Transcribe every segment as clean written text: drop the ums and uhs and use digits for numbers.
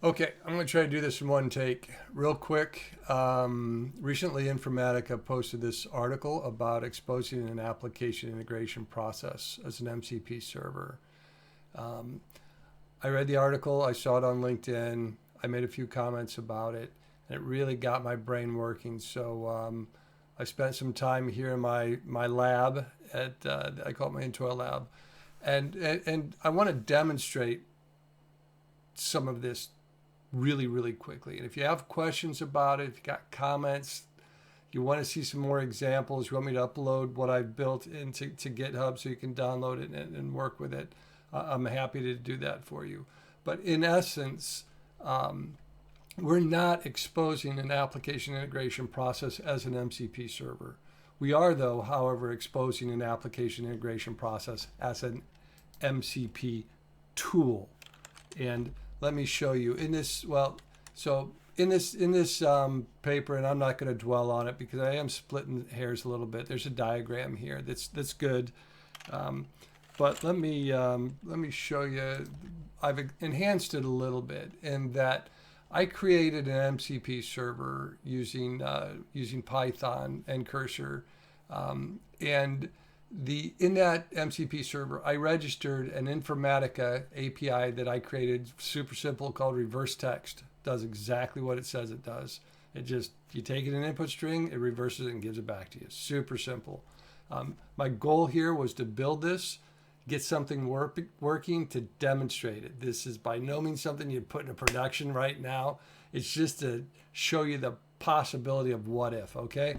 Okay, I'm going to try to do this in one take real quick. Recently, Informatica posted this article about exposing an application integration process as an MCP server. I read the article, I saw it on LinkedIn, I made a few comments about it, and it really got my brain working. So I spent some time here in my lab at, I call it my Intel lab, and I want to demonstrate some of this really quickly. And if you have questions about it, if you got comments, you want to see some more examples, you want me to upload what I've built into GitHub so you can download it and work with it, I'm happy to do that for you. But in essence, we're not exposing an application integration process as an MCP server. We are, though, however, exposing an application integration process as an MCP tool. And let me show you in this. Well, so in this paper, and I'm not going to dwell on it because I am splitting hairs a little bit. There's a diagram here that's good, but let me show you. I've enhanced it a little bit in that I created an MCP server using Python and Cursor, and in that MCP server, I registered an Informatica API that I created, super simple, called reverse text. Does exactly what it says it does. It just, you take it in an input string, it reverses it and gives it back to you. Super simple. My goal here was to build this, get something working to demonstrate it. This is by no means something you'd put into production right now. It's just to show you the possibility of what if, okay?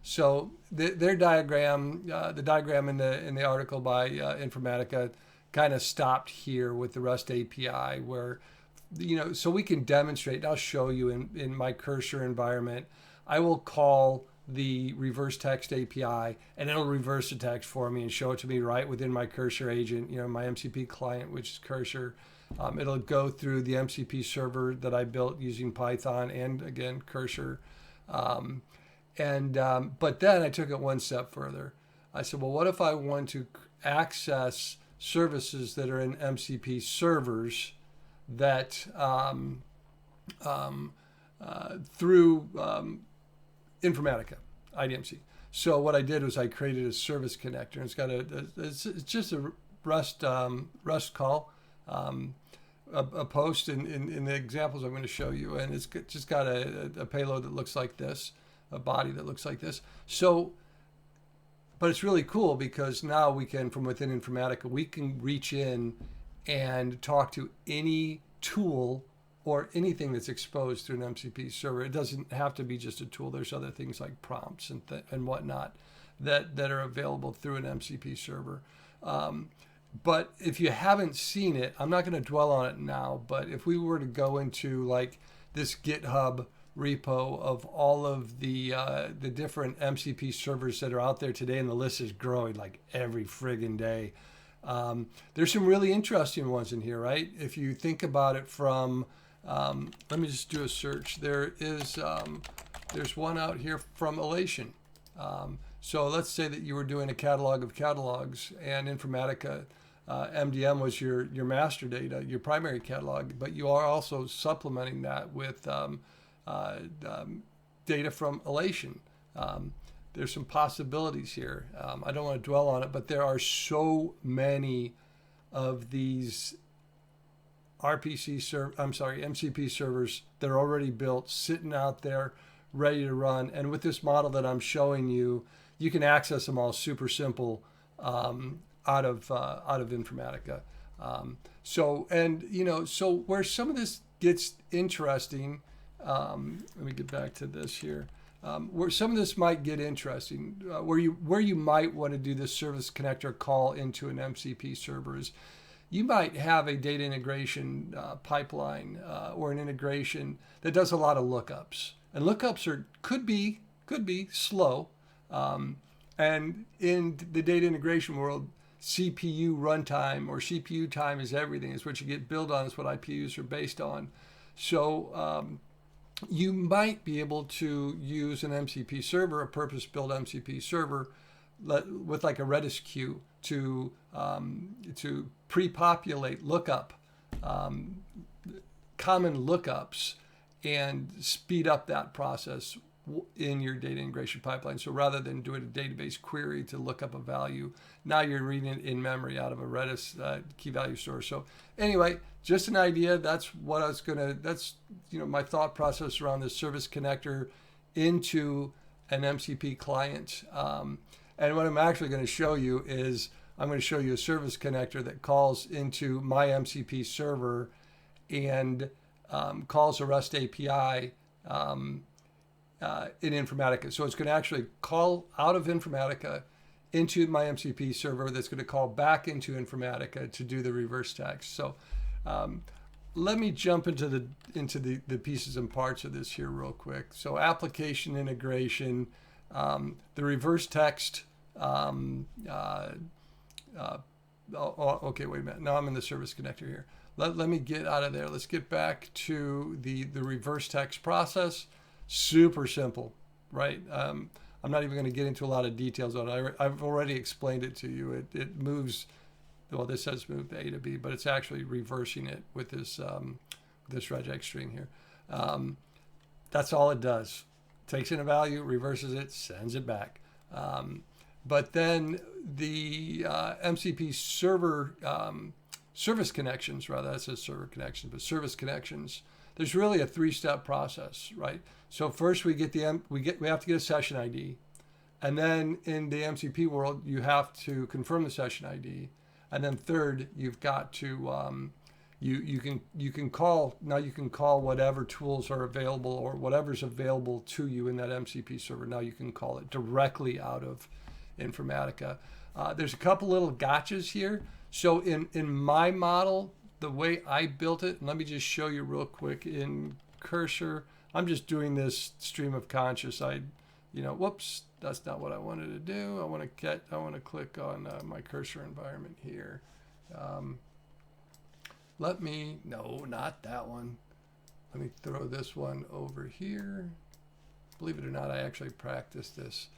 So their diagram, the diagram in the article by Informatica, kind of stopped here with the REST API, where, so we can demonstrate. And I'll show you in my Cursor environment. I will call the reverse text API, and it'll reverse the text for me and show it to me right within my Cursor agent. My MCP client, which is Cursor. It'll go through the MCP server that I built using Python and again Cursor. But then I took it one step further. I said, well, what if I want to access services that are in MCP servers that through Informatica IDMC? So what I did was I created a service connector. It's got it's just a Rust call, a post in the examples I'm going to show you, and it's just got a payload that looks like this. A body that looks like this. So, but it's really cool because now we can, from within Informatica, we can reach in and talk to any tool or anything that's exposed through an MCP server. It doesn't have to be just a tool. There's other things like prompts and whatnot that are available through an MCP server. But if you haven't seen it, I'm not going to dwell on it now, but if we were to go into like this GitHub repo of all of the different MCP servers that are out there today, and the list is growing like every friggin' day. There's some really interesting ones in here, right? If you think about it from, let me just do a search. There's one out here from Elation. So let's say that you were doing a catalog of catalogs, and Informatica MDM was your master data, your primary catalog, but you are also supplementing that with data from Elation. There's some possibilities here. I don't want to dwell on it, but there are so many of these MCP servers that are already built, sitting out there, ready to run. And with this model that I'm showing you, you can access them all super simple out of Informatica. So where some of this gets interesting. Let me get back to this here. Where some of this might get interesting, where you might want to do this service connector call into an MCP server is you might have a data integration pipeline or an integration that does a lot of lookups, and lookups could be slow. And in the data integration world, CPU runtime or CPU time is everything. It's what you get billed on. It's what IPUs are based on. So you might be able to use an MCP server, a purpose-built MCP server, with like a Redis queue to pre-populate lookup common lookups and speed up that process in your data integration pipeline. So rather than doing a database query to look up a value, now you're reading it in memory out of a Redis key value store. So anyway, just an idea. That's what I was that's my thought process around this service connector into an MCP client. And what I'm actually going to show you is I'm going to show you a service connector that calls into my MCP server and calls a REST API in Informatica. So it's going to actually call out of Informatica into my MCP server that's going to call back into Informatica to do the reverse text. So let me jump into the pieces and parts of this here real quick. So application integration, the reverse text. Okay, wait a minute. Now I'm in the service connector here. Let me get out of there. Let's get back to the reverse text process. Super simple, right? I'm not even going to get into a lot of details on it. I've already explained it to you. It moves, well, this says move A to B, but it's actually reversing it with this regex string here. That's all it does. Takes in a value, reverses it, sends it back. But then the MCP server service connections, rather, that says server connections, but service connections. There's really a three-step process, right? So first we have to get a session ID, and then in the MCP world you have to confirm the session ID, and then third you've got to you can call whatever tools are available or whatever's available to you in that MCP server. Now you can call it directly out of Informatica. There's a couple little gotchas here. So in my model, the way I built it, and let me just show you real quick in Cursor. I'm just doing this stream of conscious. Whoops, that's not what I wanted to do. I want to click on my Cursor environment here. No, not that one. Let me throw this one over here. Believe it or not, I actually practiced this.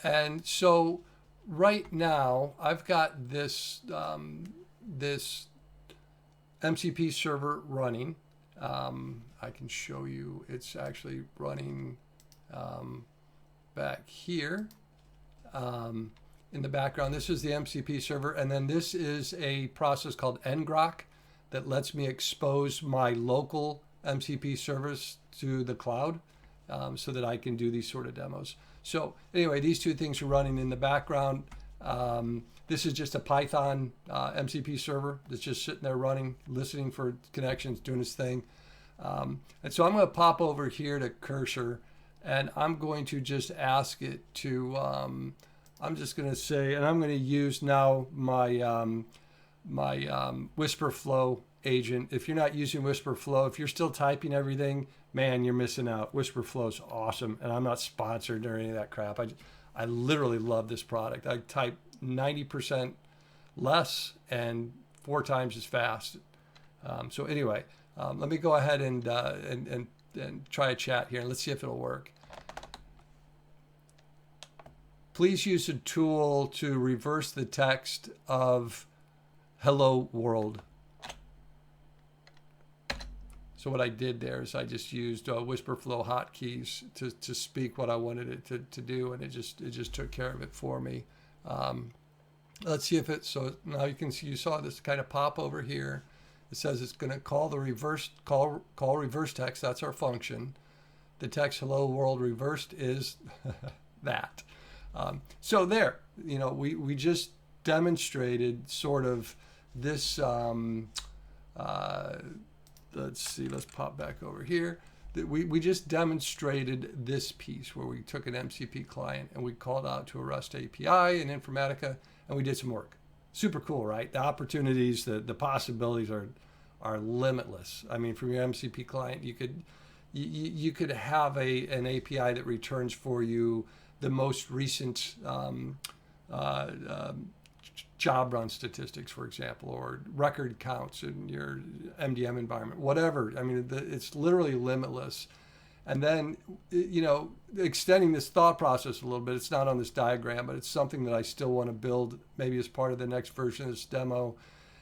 And so right now I've got this this MCP server running. I can show you it's actually running back here in the background. This is the MCP server, and then this is a process called Enrock that lets me expose my local MCP servers to the cloud so that I can do these sort of demos. So anyway, these two things are running in the background. This is just a Python MCP server that's just sitting there running, listening for connections, doing its thing. And so I'm going to pop over here to Cursor, and I'm going to just ask it to, I'm just going to say, and I'm going to use now my Whisper Flow agent. If you're not using Whisper Flow, if you're still typing everything, man, you're missing out. Whisper Flow is awesome, and I'm not sponsored or any of that crap. I literally love this product. I type 90% less and 4 times as fast. So anyway, let me go ahead and try a chat here, and let's see if it'll work. Please use a tool to reverse the text of "Hello World." So what I did there is I just used Whisper Flow hotkeys to speak what I wanted it to do, and it just took care of it for me. Let's see if so now you can see, you saw this kind of pop over here. It says it's going to call the call reverse text. That's our function. The text "Hello World" reversed is that. So there, we just demonstrated sort of this. Let's see, let's pop back over here. We just demonstrated this piece where we took an MCP client and we called out to a REST API in Informatica, and we did some work. Super cool, right? The opportunities, the possibilities are limitless. I mean, from your MCP client, you could have an API that returns for you the most recent job run statistics, for example, or record counts in your MDM environment, whatever. I mean, it's literally limitless. And then, extending this thought process a little bit, it's not on this diagram, but it's something that I still want to build maybe as part of the next version of this demo,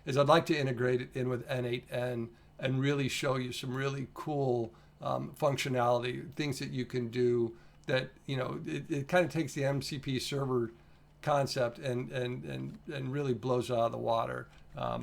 is I'd like to integrate it in with N8N and really show you some really cool functionality, things that you can do that, it kind of takes the MCP server concept and really blows it out of the water.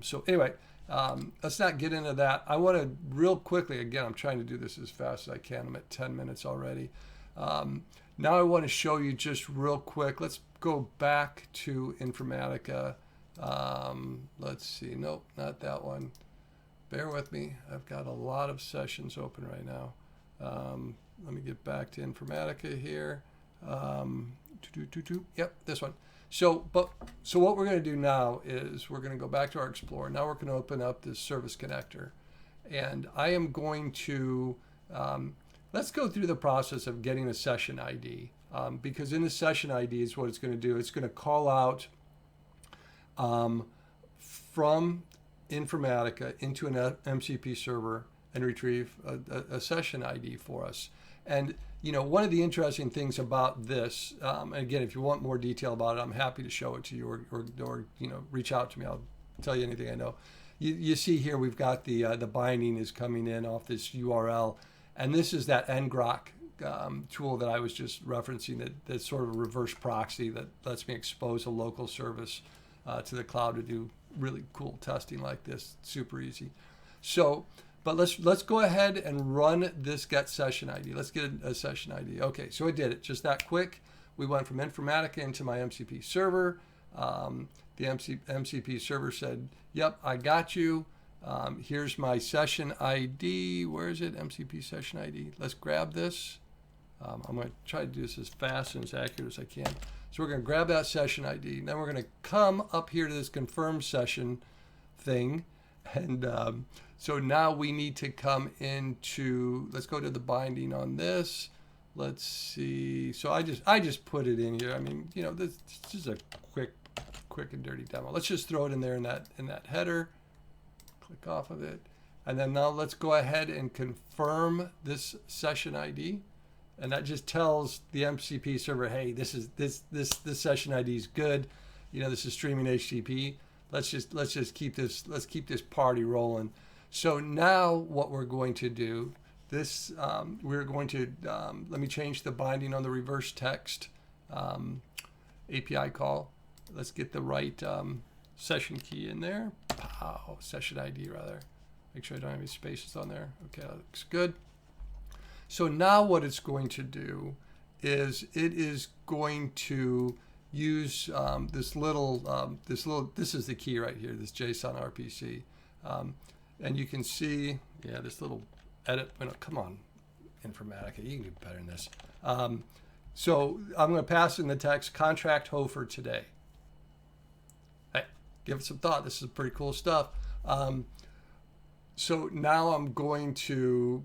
So anyway, let's not get into that. I want to real quickly, again, I'm trying to do this as fast as I can. I'm at 10 minutes already. Now I want to show you just real quick. Let's go back to Informatica. Let's see. Nope, not that one. Bear with me. I've got a lot of sessions open right now. Let me get back to Informatica here. Yep, this one. So what we're going to do now is we're going to go back to our Explorer. Now we're going to open up this Service Connector. And I am going to, let's go through the process of getting a session ID. Because in the session ID is what it's going to do. It's going to call out from Informatica into an MCP server and retrieve a session ID for us. And one of the interesting things about this, and again, if you want more detail about it, I'm happy to show it to you, or reach out to me. I'll tell you anything I know. You see here we've got the binding is coming in off this URL, and this is that Enrock tool that I was just referencing. That's sort of a reverse proxy that lets me expose a local service to the cloud to do really cool testing like this. Super easy. So. But let's go ahead and run this get session ID. Let's get a session ID. Okay, so I did it just that quick. We went from Informatica into my MCP server. The MCP server said, yep, I got you. Here's my session ID. Where is it? MCP session ID. Let's grab this. I'm going to try to do this as fast and as accurate as I can. So we're going to grab that session ID. Then we're going to come up here to this confirm session thing. And so now we need to come into, let's go to the binding on this. Let's see. So I just put it in here. I mean, this is a quick and dirty demo. Let's just throw it in there in that header. Click off of it. And then now let's go ahead and confirm this session ID. And that just tells the MCP server, hey, this session ID is good. This is streaming HTTP. Let's just keep this party rolling. So now what we're going to do, we're going to, let me change the binding on the reverse text API call. Let's get the right session key in there. Pow, session ID rather. Make sure I don't have any spaces on there. Okay, that looks good. So now what it's going to do is it is going to use this is the key right here, this JSON RPC. And you can see, this little edit window. Come on, Informatica, you can do better than this. So I'm going to pass in the text contract dhofer today. Hey, give it some thought. This is pretty cool stuff. So now I'm going to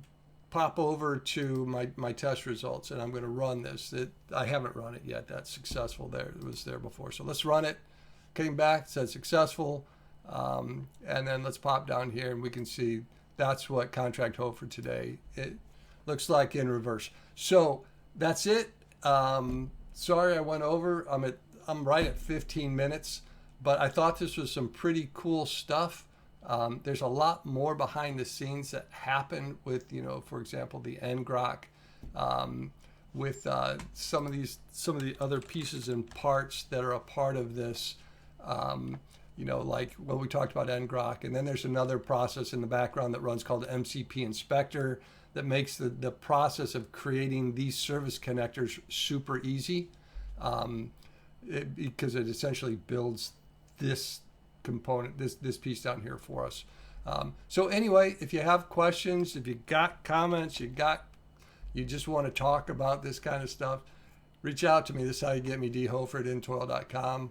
pop over to my test results, and I'm going to run this. I haven't run it yet. That's successful there. It was there before. So let's run it. Came back, said successful. And then let's pop down here, and we can see that's what contract dhofer today. It looks like in reverse. So that's it. Sorry I went over. I'm right at 15 minutes, but I thought this was some pretty cool stuff. There's a lot more behind the scenes that happen with, for example, the Enrock, with some of the other pieces and parts that are a part of this. Like when we talked about Enrock, and then there's another process in the background that runs called MCP Inspector that makes the process of creating these service connectors super easy, because it essentially builds this component, this piece down here for us. So anyway, if you have questions, if you got comments, you just want to talk about this kind of stuff, reach out to me. This is how you get me, dhofer@intoil.com.